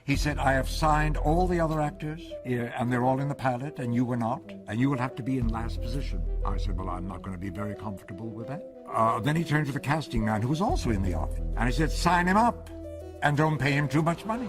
He said, I have signed all the other actors, and they're all in the pilot, and you were not, and you will have to be in last position. I said, well, I'm not going to be very comfortable with that. Then he turned to the casting man, who was also in the office, and he said, sign him up, and don't pay him too much money.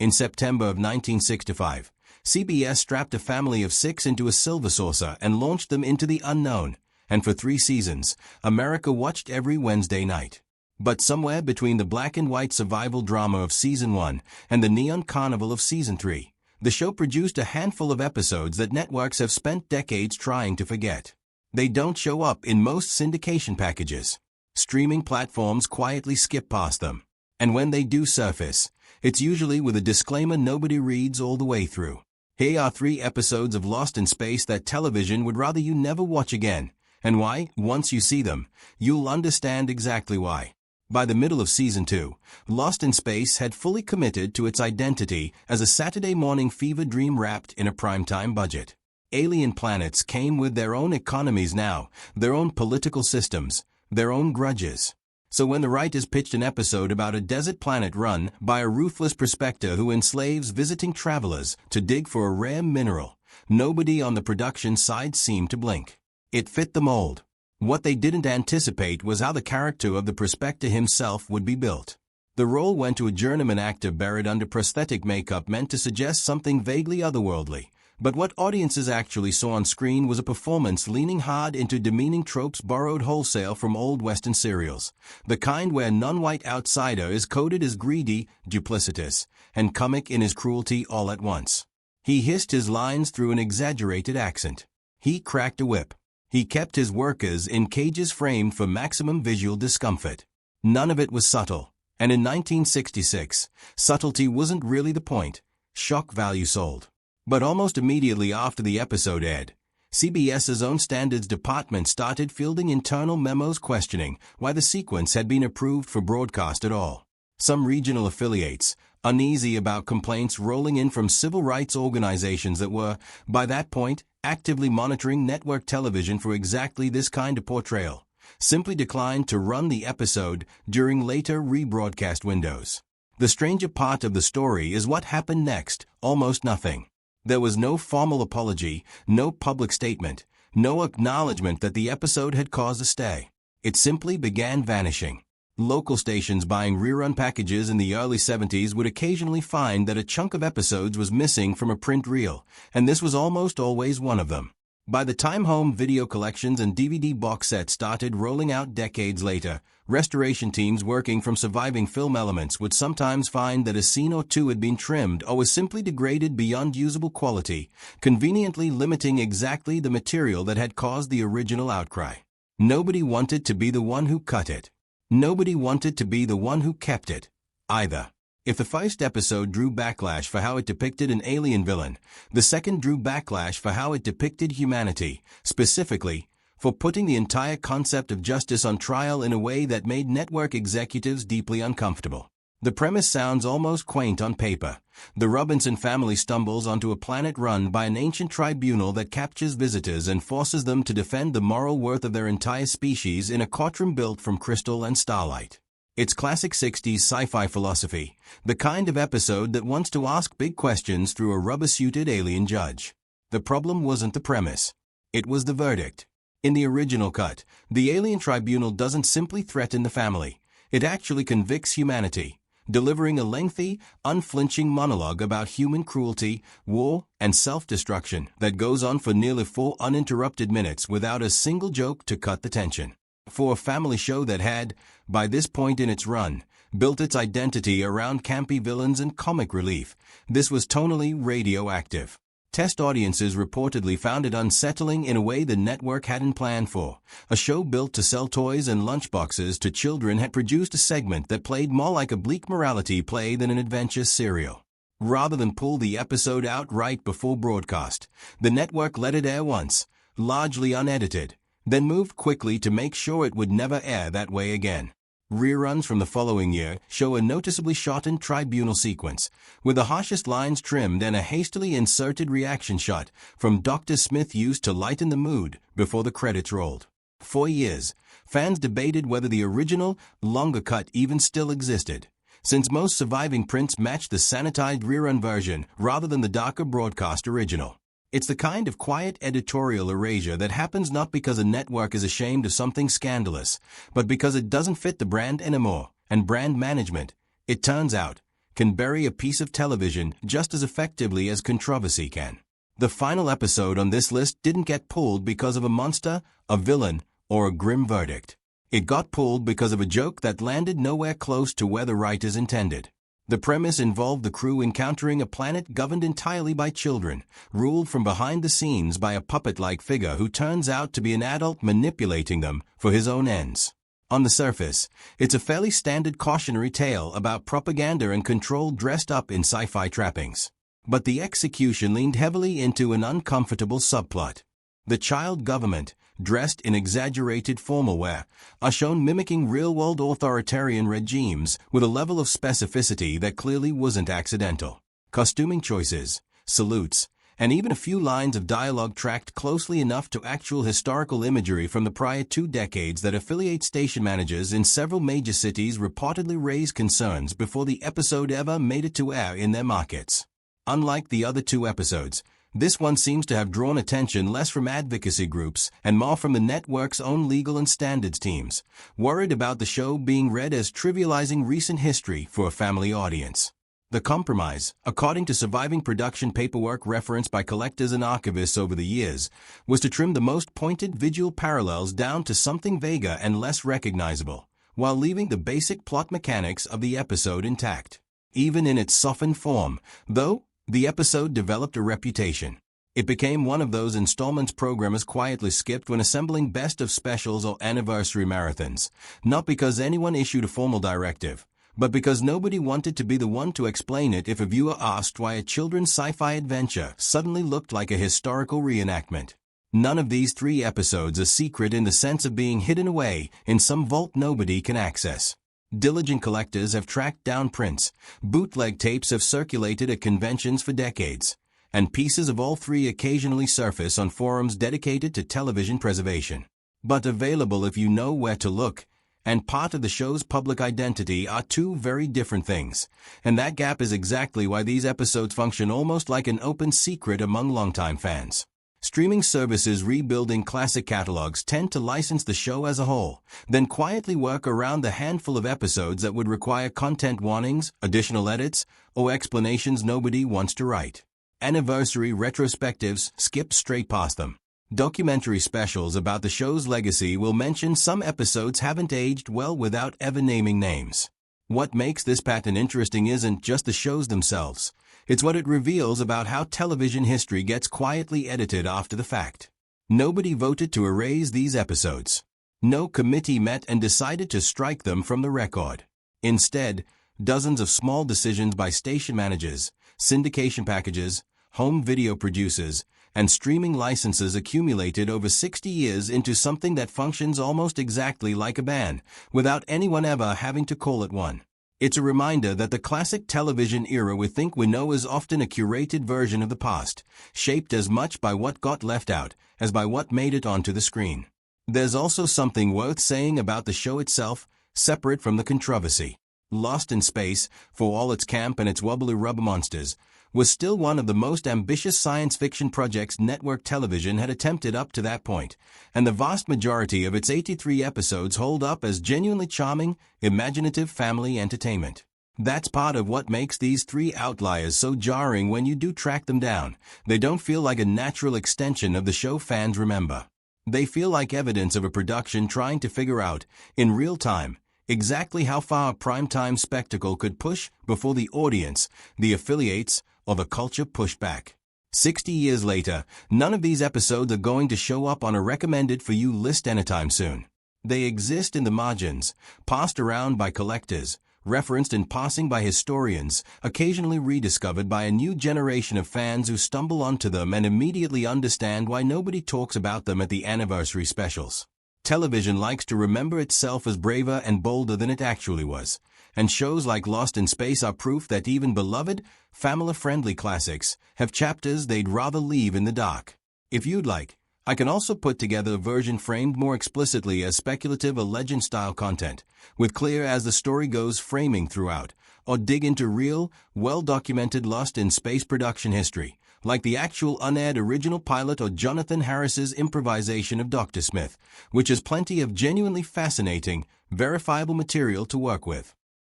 In September of 1965, CBS strapped a family of 6 into a silver saucer and launched them into the unknown, and for 3 seasons, America watched every Wednesday night. But somewhere between the black and white survival drama of Season 1 and the neon carnival of Season 3, the show produced a handful of episodes that networks have spent decades trying to forget. They don't show up in most syndication packages. Streaming platforms quietly skip past them. And when they do surface, it's usually with a disclaimer nobody reads all the way through. Here are 3 episodes of Lost in Space that television would rather you never watch again, and why, once you see them, you'll understand exactly why. By the middle of Season 2, Lost in Space had fully committed to its identity as a Saturday morning fever dream wrapped in a primetime budget. Alien planets came with their own economies now, their own political systems, their own grudges. So when the writers pitched an episode about a desert planet run by a ruthless prospector who enslaves visiting travelers to dig for a rare mineral, nobody on the production side seemed to blink. It fit the mold. What they didn't anticipate was how the character of the prospector himself would be built. The role went to a journeyman actor buried under prosthetic makeup meant to suggest something vaguely otherworldly, but what audiences actually saw on screen was a performance leaning hard into demeaning tropes borrowed wholesale from old Western serials, the kind where a non-white outsider is coded as greedy, duplicitous, and comic in his cruelty all at once. He hissed his lines through an exaggerated accent. He cracked a whip. He kept his workers in cages framed for maximum visual discomfort. None of it was subtle, and in 1966, subtlety wasn't really the point. Shock value sold. But almost immediately after the episode aired, CBS's own standards department started fielding internal memos questioning why the sequence had been approved for broadcast at all. Some regional affiliates, uneasy about complaints rolling in from civil rights organizations that were, by that point, actively monitoring network television for exactly this kind of portrayal, simply declined to run the episode during later rebroadcast windows. The stranger part of the story is what happened next, almost nothing. There was no formal apology, no public statement, no acknowledgement that the episode had caused a stay. It simply began vanishing. Local stations buying rerun packages in the early 70s would occasionally find that a chunk of episodes was missing from a print reel, and this was almost always one of them. By the time home video collections and DVD box sets started rolling out decades later, restoration teams working from surviving film elements would sometimes find that a scene or two had been trimmed or was simply degraded beyond usable quality, conveniently limiting exactly the material that had caused the original outcry. Nobody wanted to be the one who cut it. Nobody wanted to be the one who kept it, either. If the first episode drew backlash for how it depicted an alien villain, the second drew backlash for how it depicted humanity, specifically, for putting the entire concept of justice on trial in a way that made network executives deeply uncomfortable. The premise sounds almost quaint on paper. The Robinson family stumbles onto a planet run by an ancient tribunal that captures visitors and forces them to defend the moral worth of their entire species in a courtroom built from crystal and starlight. It's classic 60s sci-fi philosophy, the kind of episode that wants to ask big questions through a rubber-suited alien judge. The problem wasn't the premise. It was the verdict. In the original cut, the alien tribunal doesn't simply threaten the family. It actually convicts humanity, delivering a lengthy, unflinching monologue about human cruelty, war, and self-destruction that goes on for nearly 4 uninterrupted minutes without a single joke to cut the tension. For a family show that had, by this point in its run, built its identity around campy villains and comic relief, this was tonally radioactive. Test audiences reportedly found it unsettling in a way the network hadn't planned for. A show built to sell toys and lunchboxes to children had produced a segment that played more like a bleak morality play than an adventure serial. Rather than pull the episode out right before broadcast, the network let it air once, largely unedited, then moved quickly to make sure it would never air that way again. Reruns from the following year show a noticeably shortened tribunal sequence, with the harshest lines trimmed and a hastily inserted reaction shot from Dr. Smith used to lighten the mood before the credits rolled. For years, fans debated whether the original, longer cut even still existed. since most surviving prints match the sanitized rerun version rather than the darker broadcast original. It's the kind of quiet editorial erasure that happens not because a network is ashamed of something scandalous, but because it doesn't fit the brand anymore, and brand management, it turns out, can bury a piece of television just as effectively as controversy can. The final episode on this list didn't get pulled because of a monster, a villain, or a grim verdict. It got pulled because of a joke that landed nowhere close to where the writers intended. The premise involved the crew encountering a planet governed entirely by children, ruled from behind the scenes by a puppet-like figure who turns out to be an adult manipulating them for his own ends. On the surface, it's a fairly standard cautionary tale about propaganda and control dressed up in sci-fi trappings. But the execution leaned heavily into an uncomfortable subplot. The child government, dressed in exaggerated formal wear, are shown mimicking real-world authoritarian regimes with a level of specificity that clearly wasn't accidental. Costuming choices, salutes, and even a few lines of dialogue tracked closely enough to actual historical imagery from the prior 2 decades that affiliate station managers in several major cities reportedly raised concerns before the episode ever made it to air in their markets. Unlike the other 2 episodes, this one seems to have drawn attention less from advocacy groups and more from the network's own legal and standards teams, worried about the show being read as trivializing recent history for a family audience. The compromise, according to surviving production paperwork referenced by collectors and archivists over the years, was to trim the most pointed visual parallels down to something vaguer and less recognizable, while leaving the basic plot mechanics of the episode intact. Even in its softened form, though, the episode developed a reputation. It became one of those installments programmers quietly skipped when assembling best of specials or anniversary marathons, not because anyone issued a formal directive, but because nobody wanted to be the one to explain it if a viewer asked why a children's sci-fi adventure suddenly looked like a historical reenactment. None of these 3 episodes are secret in the sense of being hidden away in some vault nobody can access. Diligent collectors have tracked down prints, bootleg tapes have circulated at conventions for decades, and pieces of all 3 occasionally surface on forums dedicated to television preservation. But available if you know where to look, and part of the show's public identity are 2 very different things, and that gap is exactly why these episodes function almost like an open secret among longtime fans. Streaming services rebuilding classic catalogs tend to license the show as a whole, then quietly work around the handful of episodes that would require content warnings, additional edits, or explanations nobody wants to write. Anniversary retrospectives skip straight past them. Documentary specials about the show's legacy will mention some episodes haven't aged well without ever naming names. What makes this pattern interesting isn't just the shows themselves. It's what it reveals about how television history gets quietly edited after the fact. Nobody voted to erase these episodes. No committee met and decided to strike them from the record. Instead, dozens of small decisions by station managers, syndication packages, home video producers, and streaming licenses accumulated over 60 years into something that functions almost exactly like a ban, without anyone ever having to call it one. It's a reminder that the classic television era we think we know is often a curated version of the past, shaped as much by what got left out as by what made it onto the screen. There's also something worth saying about the show itself, separate from the controversy. Lost in Space, for all its camp and its wobbly rubber monsters, was still one of the most ambitious science fiction projects network television had attempted up to that point, and the vast majority of its 83 episodes hold up as genuinely charming, imaginative family entertainment. That's part of what makes these 3 outliers so jarring when you do track them down. They don't feel like a natural extension of the show fans remember. They feel like evidence of a production trying to figure out, in real time, exactly how far a primetime spectacle could push before the audience, the affiliates, or the culture pushed back. 60 years later, none of these episodes are going to show up on a recommended for you list anytime soon. They exist in the margins, passed around by collectors, referenced in passing by historians, occasionally rediscovered by a new generation of fans who stumble onto them and immediately understand why nobody talks about them at the anniversary specials. Television likes to remember itself as braver and bolder than it actually was, and shows like Lost in Space are proof that even beloved, family-friendly classics have chapters they'd rather leave in the dark. If you'd like, I can also put together a version framed more explicitly as speculative or legend-style content, with clear as the story goes framing throughout, or dig into real, well-documented Lost in Space production history, like the actual unaired original pilot or Jonathan Harris's improvisation of Dr. Smith, which has plenty of genuinely fascinating, verifiable material to work with.